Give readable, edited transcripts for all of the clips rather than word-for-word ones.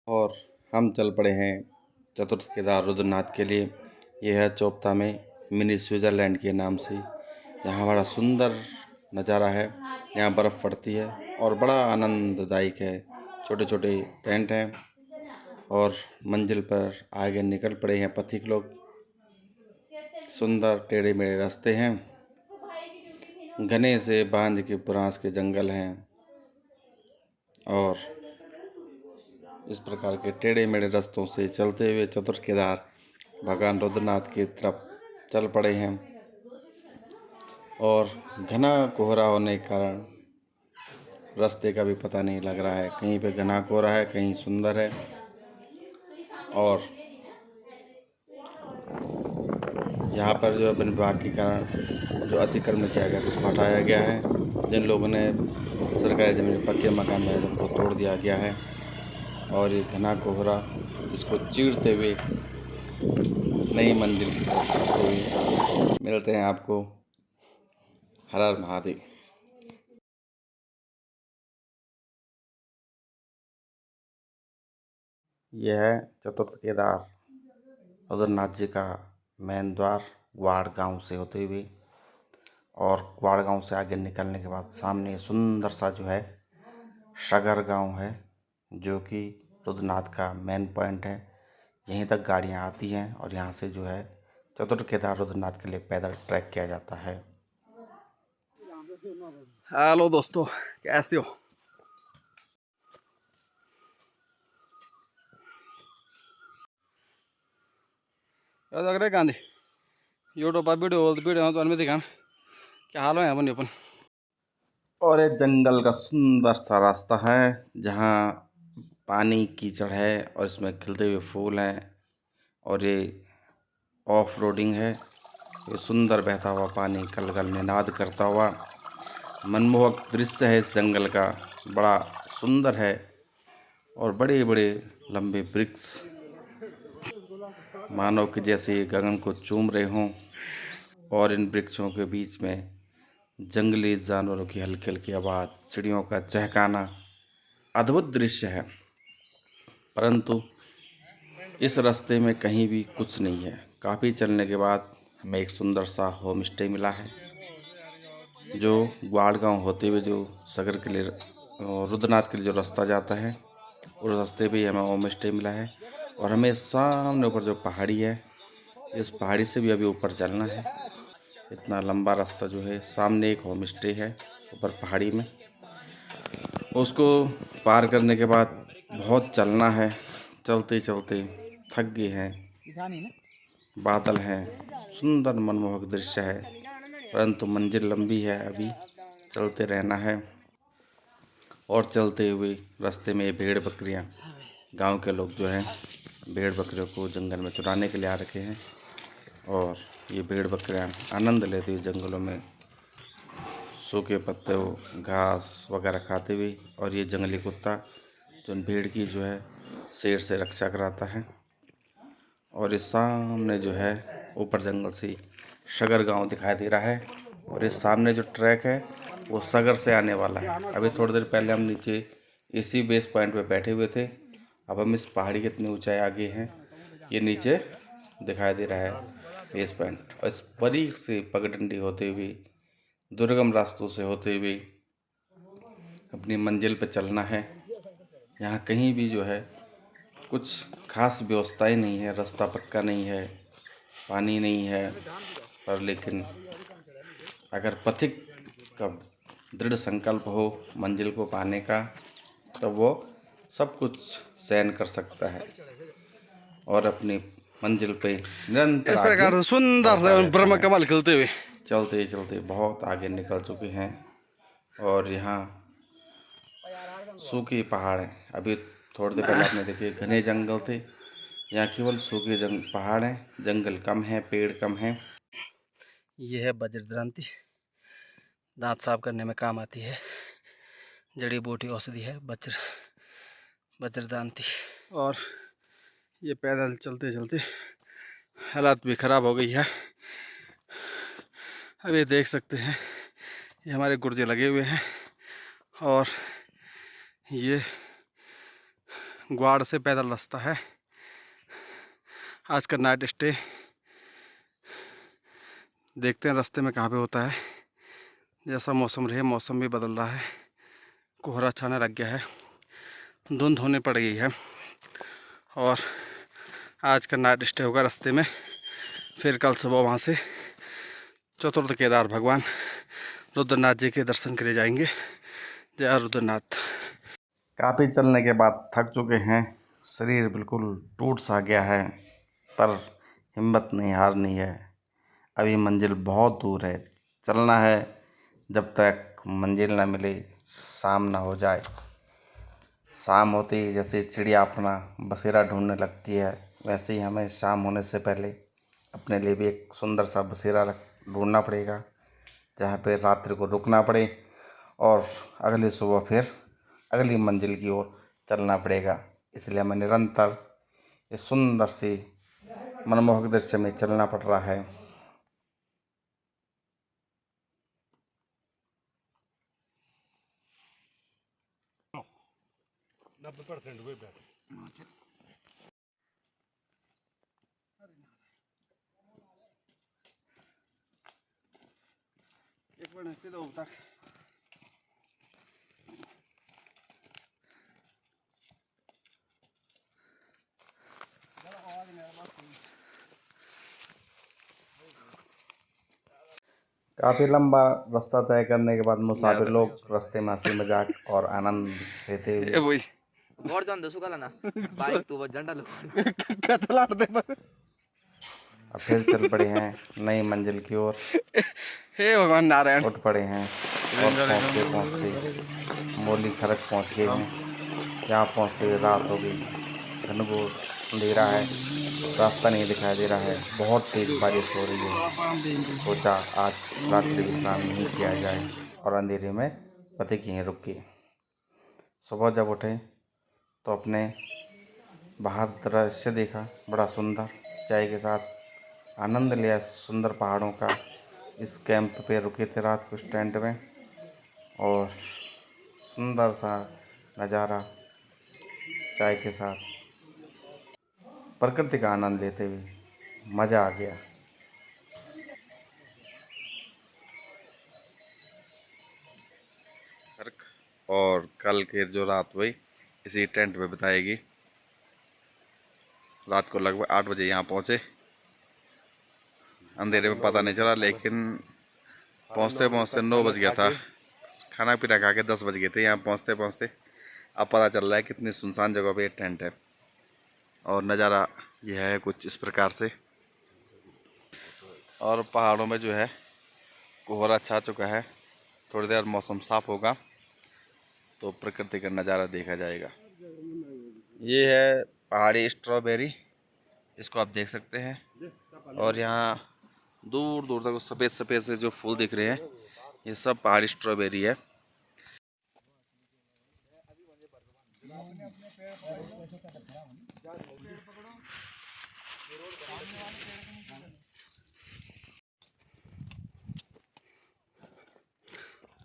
और हम चल पड़े हैं चतुर्थ केदार रुद्रनाथ के लिए। यह है चोपता में मिनी स्विट्ज़रलैंड के नाम से। यहाँ बड़ा सुंदर नज़ारा है, यहाँ बर्फ़ पड़ती है और बड़ा आनंददायक है। छोटे छोटे टेंट हैं और मंजिल पर आगे निकल पड़े हैं पथिक लोग। सुंदर टेढ़े मेढ़े रास्ते हैं, घने से बांझ के बुरांस के जंगल हैं और इस प्रकार के टेढ़े मेढ़े रास्तों से चलते हुए चतुर्थ केदार भगवान रुद्रनाथ की तरफ चल पड़े हैं। और घना कोहरा होने के कारण रास्ते का भी पता नहीं लग रहा है, कहीं पे घना कोहरा है, कहीं सुंदर है। और यहाँ पर जो वन विभाग के कारण जो अतिक्रमण किया गया उसको हटाया गया है। जिन लोगों ने सरकारी ज़मीन पक्के मकान बनाए उनको तोड़ दिया गया है। और ये घना कोहरा इसको चीरते हुए नई मंजिल की तरफ चलते हुए मिलते हैं आपको। हर हर महादेव। यह है चतुर्थ केदार रुद्रनाथ जी का मेन द्वार, ग्वाड़ गांव से होते हुए। और ग्वाड़ गांव से आगे निकलने के बाद सामने सुंदर सा जो है सगर गांव है, जो कि रुद्रनाथ का मेन पॉइंट है। यहीं तक गाड़ियां आती हैं और यहाँ से जो है चतुर्थ केदार रुद्रनाथ के लिए पैदल ट्रैक किया जाता है। हेलो दोस्तों, कैसे हो? याद लग रहा है गांधी यूट्यूब पर वीडियो तो अनमें दिखान क्या हाल है अपन। और एक जंगल का सुंदर सा रास्ता है जहाँ पानी कीचड़ है और इसमें खिलते हुए फूल हैं। और ये ऑफ रोडिंग है। ये सुंदर बहता हुआ पानी कल कल निनाद करता हुआ मनमोहक दृश्य है इस जंगल का, बड़ा सुंदर है। और बड़े बड़े लंबे वृक्ष मानव के जैसे गगन को चूम रहे हों। और इन वृक्षों के बीच में जंगली जानवरों की हल्की हल्की आवाज़, चिड़ियों का चहकाना, अद्भुत दृश्य है। परंतु इस रास्ते में कहीं भी कुछ नहीं है। काफ़ी चलने के बाद हमें एक सुंदर सा होम स्टे मिला है, जो ग्वाड़ गांव होते हुए जो सगर के लिए रुद्रनाथ के लिए जो रास्ता जाता है उस रास्ते पे ही हमें होम स्टे मिला है। और हमें सामने ऊपर जो पहाड़ी है, इस पहाड़ी से भी अभी ऊपर चलना है। इतना लंबा रास्ता जो है, सामने एक होम स्टे है ऊपर पहाड़ी में, उसको पार करने के बाद बहुत चलना है। चलते चलते थक गए हैं, बादल हैं, सुंदर मनमोहक दृश्य है। परंतु मंजिल लंबी है, अभी चलते रहना है। और चलते हुए रास्ते में भेड़ बकरियां, गांव के लोग जो हैं भेड़ बकरियों को जंगल में चुराने के लिए आ रखे हैं। और ये भेड़ बकरियां आनंद लेते हुए जंगलों में सूखे पत्ते घास वगैरह खाते हुए। और ये जंगली कुत्ता जो भेड़ की जो है शेर से रक्षा कराता है। और इस सामने जो है ऊपर जंगल से सगर गांव दिखाई दे रहा है। और इस सामने जो ट्रैक है वो सगर से आने वाला है। अभी थोड़ी देर पहले हम नीचे इसी बेस पॉइंट पे बैठे हुए थे, अब हम इस पहाड़ी के इतनी ऊंचाई आगे हैं, ये नीचे दिखाई दे रहा है बेस पॉइंट। और इस बारीक से पगडंडी होते हुए दुर्गम रास्तों से होते हुए अपनी मंजिल पर चलना है। यहाँ कहीं भी जो है कुछ खास व्यवस्थाएं नहीं है, रास्ता पक्का नहीं है, पानी नहीं है। पर लेकिन अगर पथिक का दृढ़ संकल्प हो मंजिल को पाने का, तो वो सब कुछ सहन कर सकता है और अपनी मंजिल पे निरंतर इस आगे प्रकार से सुंदर बढ़ता रहता ब्रह्म है। कमल खिलते हुए चलते चलते बहुत आगे निकल चुके हैं और यहाँ सूखे पहाड़ हैं। अभी थोड़ी देर पहले आपने देखे घने जंगल थे, यहाँ केवल सूखे पहाड़ हैं, जंगल कम है, पेड़ कम हैं। ये है वज्रदांती, दांत साफ करने में काम आती है, जड़ी बूटी औषधि है वज्रदांती। और ये पैदल चलते चलते हालत भी ख़राब हो गई है। अब ये देख सकते हैं, ये हमारे गुर्जे लगे हुए हैं और ये ग्वाड़ से पैदल रास्ता है। आज का नाइट स्टे देखते हैं रास्ते में कहाँ पे होता है। जैसा मौसम रहे, मौसम भी बदल रहा है, कोहरा छाने लग गया है, धुंध होने पड़ गई है। और आज का नाइट स्टे होगा रास्ते में। फिर कल सुबह वहाँ से चतुर्थ केदार भगवान रुद्रनाथ जी के दर्शन के लिए जाएंगे। जय रुद्रनाथ। काफ़ी चलने के बाद थक चुके हैं, शरीर बिल्कुल टूट सा गया है, पर हिम्मत नहीं हारनी है। अभी मंजिल बहुत दूर है, चलना है जब तक मंजिल ना मिले, शाम ना हो जाए। शाम होते ही जैसे चिड़िया अपना बसेरा ढूंढने लगती है, वैसे ही हमें शाम होने से पहले अपने लिए भी एक सुंदर सा बसेरा ढूंढना पड़ेगा, जहाँ पे रात्रि को रुकना पड़े और अगली सुबह फिर अगली मंजिल की ओर चलना पड़ेगा। इसलिए हमें निरंतर इस सुंदर सी मनमोहक दृश्य में चलना पड़ रहा है। एक बार सीधा उतर। काफ़ी लंबा रास्ता तय करने के बाद मुसाफिर लोग रास्ते में हंसी मजाक और आनंद लेते हुए वही और जान दसू कला ना बाइक तो बस झंडा लो कतलाट दे पर। अब फिर चल पड़े हैं नई मंजिल की ओर। हे भगवान नारायण। उठ पड़े हैं और पहुँचते पहुँचते मोली खरक पहुँच गए हैं। यहाँ पहुँचते हुए रात हो गई, घनघोर अंधेरा है, रास्ता नहीं दिखाई दे रहा है, बहुत तेज बारिश हो रही है। सोचा आज रात्रि विश्राम नहीं किया जाए और अंधेरे में पते की यहीं रुक गए। सुबह जब उठे तो अपने बाहर दृश्य देखा, बड़ा सुंदर, चाय के साथ आनंद लिया सुंदर पहाड़ों का। इस कैंप पे रुके थे रात को इस टेंट में, और सुंदर सा नज़ारा चाय के साथ प्रकृति का आनंद लेते हुए मज़ा आ गया। और कल की जो रात हुई इसी टेंट में बिताएगी। रात को लगभग 8 बजे यहाँ पहुँचे। अंधेरे में पता नहीं चला, लेकिन पहुँचते पहुँचते 9 बज गया था। खाना पीना खा के 10 बज गए थे यहाँ पहुँचते पहुँचते। अब पता चल रहा है कितनी सुनसान जगह पे ये टेंट है। और नज़ारा यह है कुछ इस प्रकार से। और पहाड़ों में जो है कोहरा छा चुका है, थोड़ी देर मौसम साफ होगा तो प्रकृति का नज़ारा देखा जाएगा। ये है पहाड़ी स्ट्रॉबेरी, इसको आप देख सकते हैं। और यहाँ दूर दूर तक सफ़ेद सफ़ेद से जो फूल दिख रहे हैं, ये सब पहाड़ी स्ट्रॉबेरी है।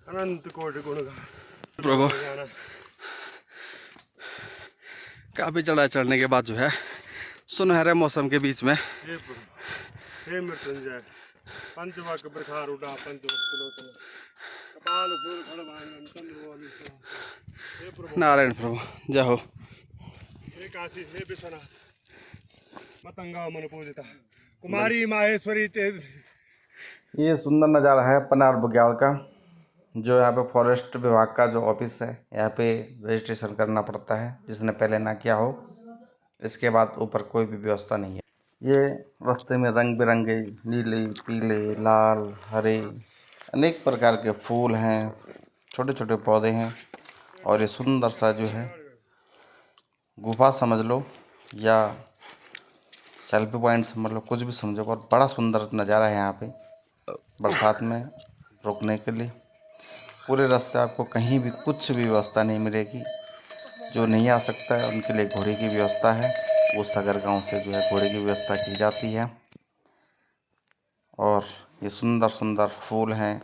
अनंत कोटि गुण प्रभु। काफी चढ़ाई चढ़ने के बाद जो है सुनहरे मौसम के बीच में हे मृत्युंजय पंचवक प्रखार उठा पंचवक कपाल फूल खड़वांगन हे प्रभु नारायण प्रभु जय हो। हे काशी हे विश्वनाथ मतंगा मन पूजिता कुमारी माहेश्वरी ये सुंदर नज़ारा है पनार बुग्याल का। जो यहाँ पे फॉरेस्ट विभाग का जो ऑफिस है, यहाँ पे रजिस्ट्रेशन करना पड़ता है, जिसने पहले ना किया हो। इसके बाद ऊपर कोई भी व्यवस्था नहीं है। ये रास्ते में रंग बिरंगे नीले पीले लाल हरे अनेक प्रकार के फूल हैं, छोटे छोटे पौधे हैं। और ये सुंदर सा जो है गुफा समझ लो या सेल्फी पॉइंट समझ लो, कुछ भी समझो, और बड़ा सुंदर नज़ारा है यहाँ पे बरसात में रुकने के लिए। पूरे रास्ते आपको कहीं भी कुछ भी व्यवस्था नहीं मिलेगी। जो नहीं आ सकता है उनके लिए घोड़े की व्यवस्था है, वो सगर गांव से जो है घोड़े की व्यवस्था की जाती है। और ये सुंदर सुंदर फूल हैं,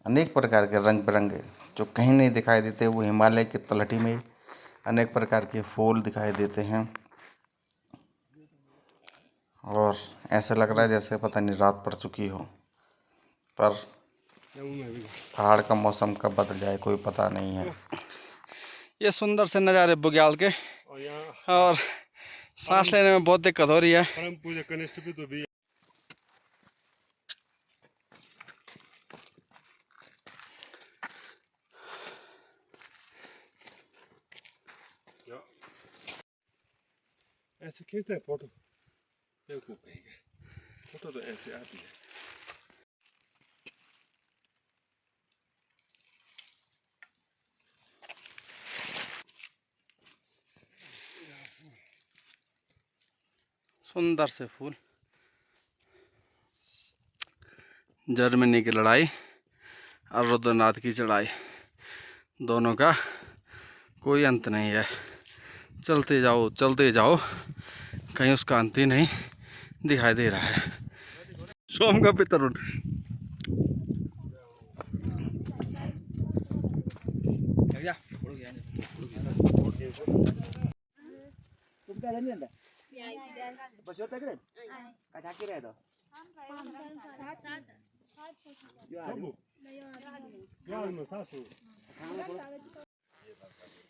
अनेक प्रकार के रंग बिरंगे जो कहीं नहीं दिखाई देते, वो हिमालय की तलहटी में अनेक प्रकार के फूल दिखाई देते हैं। और ऐसा लग रहा है जैसे पता नहीं रात पड़ चुकी हो, पर पहाड़ का मौसम कब बदल जाए कोई पता नहीं है। ये सुंदर से नज़ारे बुग्याल के, और यहाँ और सांस लेने में बहुत दिक्कत हो रही है। परम पूज्य कनिष्ठ भी तो भी ऐसे खींचते हैं फोटो, बेवकूफ कहेंगे, फोटो तो ऐसे आती है। सुंदर से फूल। जर्मनी की लड़ाई और रुद्रनाथ की चढ़ाई, दोनों का कोई अंत नहीं है। चलते जाओ, कहीं उसका अंत ही नहीं दिखाई दे रहा है। सोम का पितर उठ।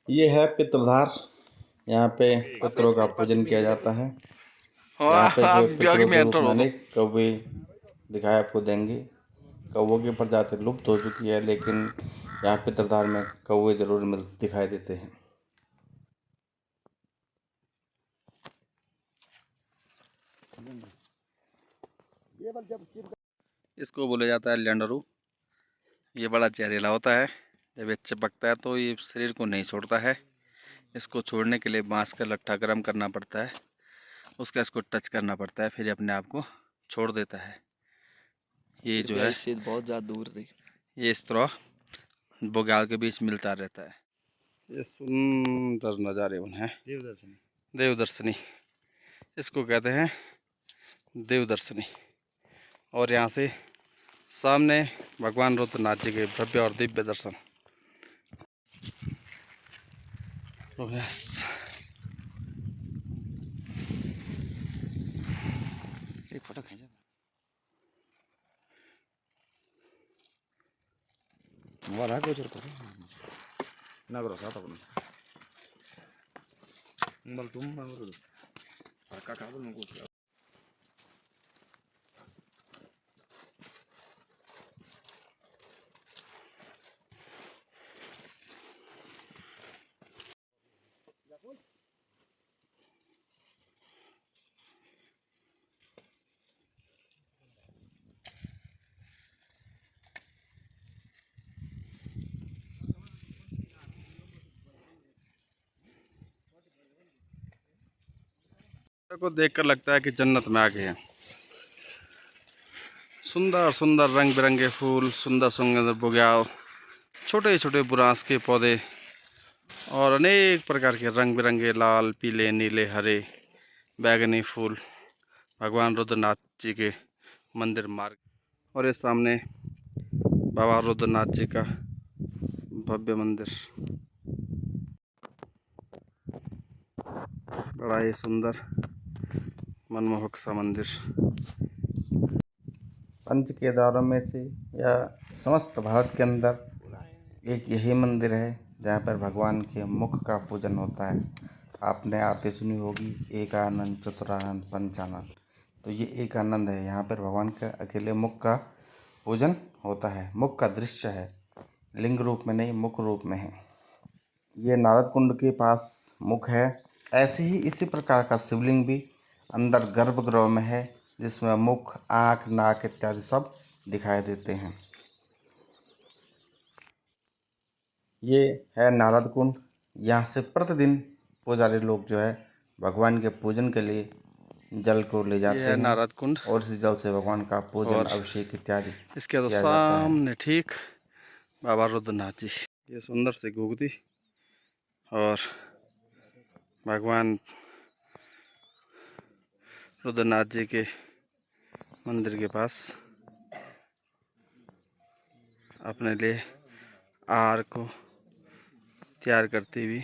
ये है पितृधार, यहाँ पे पितरों का पूजन किया जाता है। यहाँ पे जो पितरों के रूप में अनेक कौवे दिखाई आपको देंगे। कौवों की प्रजाति लुप्त हो चुकी है, लेकिन यहाँ पितृधार में कौवे जरूर दिखाई देते हैं। इसको बोला जाता है लैंडरू। ये बड़ा जहरीला होता है, जब ये चिपकता है तो ये शरीर को नहीं छोड़ता है। इसको छोड़ने के लिए बांस का लट्ठा गर्म करना पड़ता है, उसका इसको टच करना पड़ता है, फिर ये अपने आप को छोड़ देता है। ये जो है इससे बहुत ज़्यादा दूर रही। ये इस तरह बुग्याल के बीच मिलता रहता है। ये सुंदर नज़ारे हैं देवदर्शनी, इसको कहते हैं देवदर्शनी। और यहाँ से सामने भगवान रुद्रनाथ जी के भव्य और दिव्य दर्शन। तो यस, एक फोटो खींचा वाला कुछ और करो ना करो साथ अपन मल तुम मल का काबल में कुछ को देखकर लगता है कि जन्नत में आ गए हैं। सुंदर सुंदर रंग बिरंगे फूल, सुंदर सुंदर बुग्याल, छोटे छोटे बुरांस के पौधे और अनेक प्रकार के रंग बिरंगे लाल, पीले, नीले, हरे, बैगनी फूल भगवान रुद्रनाथ जी के मंदिर मार्ग। और ये सामने बाबा रुद्रनाथ जी का भव्य मंदिर, बड़ा ही सुंदर मनमोहक सा मंदिर। पंच केदारों में से या समस्त भारत के अंदर एक यही मंदिर है जहाँ पर भगवान के मुख का पूजन होता है। आपने आरती सुनी होगी, एक आनंद चतुरानंद पंचानंद, तो ये एक आनंद है। यहाँ पर भगवान के अकेले मुख का पूजन होता है। मुख का दृश्य है, लिंग रूप में नहीं, मुख रूप में है। ये नारद कुंड के पास मुख है। ऐसे ही इसी प्रकार का शिवलिंग भी अंदर गर्भगृह में है, जिसमें मुख, आँख, नाक इत्यादि सब दिखाई देते हैं। ये है नारद कुंड। यहाँ से प्रतिदिन पुजारी लोग जो है भगवान के पूजन के लिए जल को ले जाते ये है हैं नारद कुंड, और इस जल से भगवान का पूजन, और अभिषेक इत्यादि इसके तो किया जाता है। सामने ठीक बाबा रुद्रनाथ जी। ये सुंदर सी गुगती और भगवान रुद्रनाथ जी के मंदिर के पास अपने लिए आहार को तैयार करती हुई।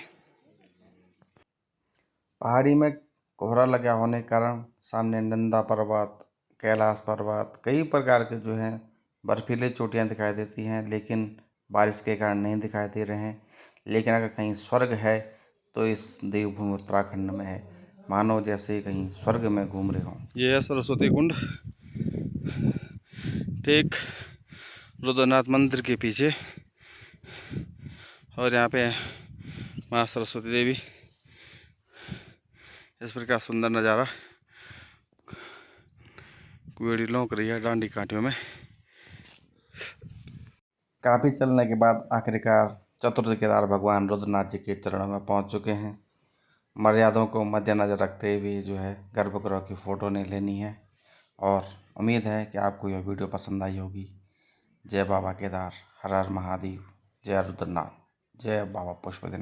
पहाड़ी में कोहरा लगा होने के कारण सामने नंदा पर्वत, कैलाश पर्वत, कई प्रकार के जो हैं बर्फीली चोटियां दिखाई देती हैं, लेकिन बारिश के कारण नहीं दिखाई दे रहे हैं। लेकिन अगर कहीं स्वर्ग है तो इस देवभूमि उत्तराखंड में है, मानो जैसे कहीं स्वर्ग में घूम रहे हों। ये है सरस्वती कुंड, ठीक रुद्रनाथ मंदिर के पीछे, और यहाँ पे माँ सरस्वती देवी। इस प्रकार सुंदर नज़ारा कुएड़ी लौक रही है डांडी कांटियों में। काफ़ी चलने के बाद आखिरकार चतुर्थ केदार भगवान रुद्रनाथ जी के चरणों में पहुंच चुके हैं। मर्यादाओं को मद्देनज़र रखते हुए जो है गर्भगृह की फ़ोटो नहीं लेनी है, और उम्मीद है कि आपको यह वीडियो पसंद आई होगी। जय बाबा केदार, हर हर महादेव, जय रुद्रनाथ, जय बाबा पुष्पदिनाथ।